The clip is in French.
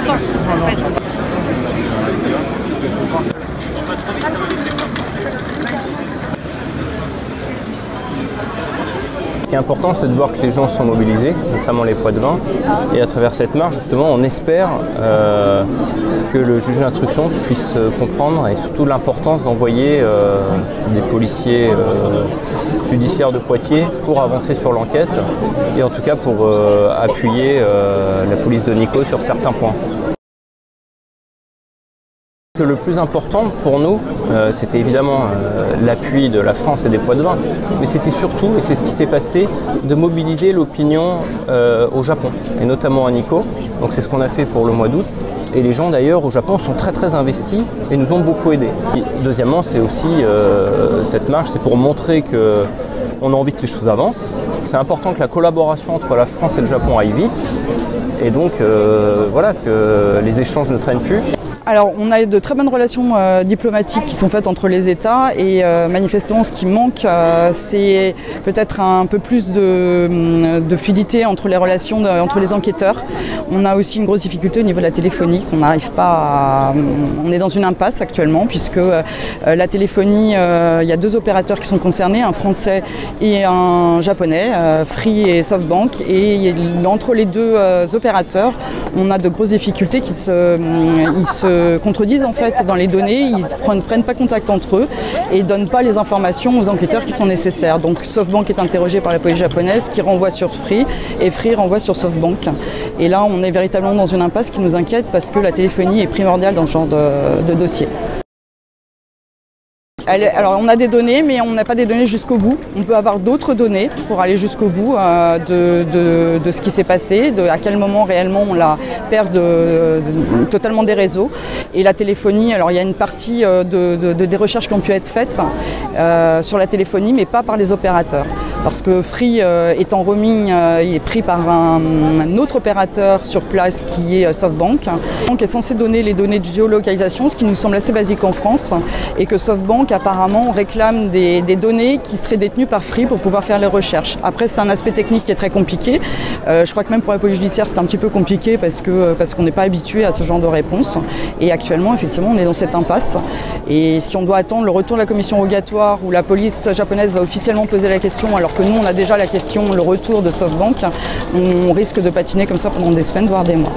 Ce qui est important, c'est de voir que les gens sont mobilisés, notamment les poids de vin. Et à travers cette marche, justement, on espère que le juge d'instruction puisse comprendre et surtout l'importance d'envoyer des policiers judiciaires de Poitiers pour avancer sur l'enquête et en tout cas pour appuyer la police de Nikko sur certains points. Le plus important pour nous, c'était évidemment l'appui de la France et des poids de vin, mais c'était surtout, et c'est ce qui s'est passé, de mobiliser l'opinion au Japon, et notamment à Nikko. Donc c'est ce qu'on a fait pour le mois d'août. Et les gens d'ailleurs au Japon sont très investis et nous ont beaucoup aidés. Et deuxièmement, c'est aussi cette marche, c'est pour montrer qu'on a envie que les choses avancent. C'est important que la collaboration entre la France et le Japon aille vite. Et donc voilà, que les échanges ne traînent plus. Alors, on a de très bonnes relations diplomatiques qui sont faites entre les États et manifestement, ce qui manque, c'est peut-être un peu plus de fluidité entre les relations entre les enquêteurs. On a aussi une grosse difficulté au niveau de la téléphonie, qu'on n'arrive pas à... On est dans une impasse actuellement, puisque la téléphonie, il y a deux opérateurs qui sont concernés, un français et un japonais, Free et SoftBank, et entre les deux opérateurs, on a de grosses difficultés qui se contredisent en fait dans les données, ils ne prennent pas contact entre eux et ne donnent pas les informations aux enquêteurs qui sont nécessaires. Donc SoftBank est interrogé par la police japonaise qui renvoie sur Free et Free renvoie sur SoftBank. Et là on est véritablement dans une impasse qui nous inquiète parce que la téléphonie est primordiale dans ce genre de dossier. Alors on a des données, mais on n'a pas des données jusqu'au bout. On peut avoir d'autres données pour aller jusqu'au bout de ce qui s'est passé, à quel moment réellement on la perd totalement des réseaux. Et la téléphonie, alors il y a une partie des recherches qui ont pu être faites sur la téléphonie, mais pas par les opérateurs. Parce que Free est en roaming, il est pris par un autre opérateur sur place qui est SoftBank. Donc est censé donner les données de géolocalisation, ce qui nous semble assez basique en France, et que SoftBank apparemment réclame des données qui seraient détenues par Free pour pouvoir faire les recherches. Après c'est un aspect technique qui est très compliqué. Je crois que même pour la police judiciaire c'est un petit peu compliqué parce qu'on n'est pas habitué à ce genre de réponse. Et actuellement effectivement on est dans cette impasse. Et si on doit attendre le retour de la commission rogatoire où la police japonaise va officiellement poser la question alors que nous on a déjà la question, le retour de SoftBank, on risque de patiner comme ça pendant des semaines voire des mois.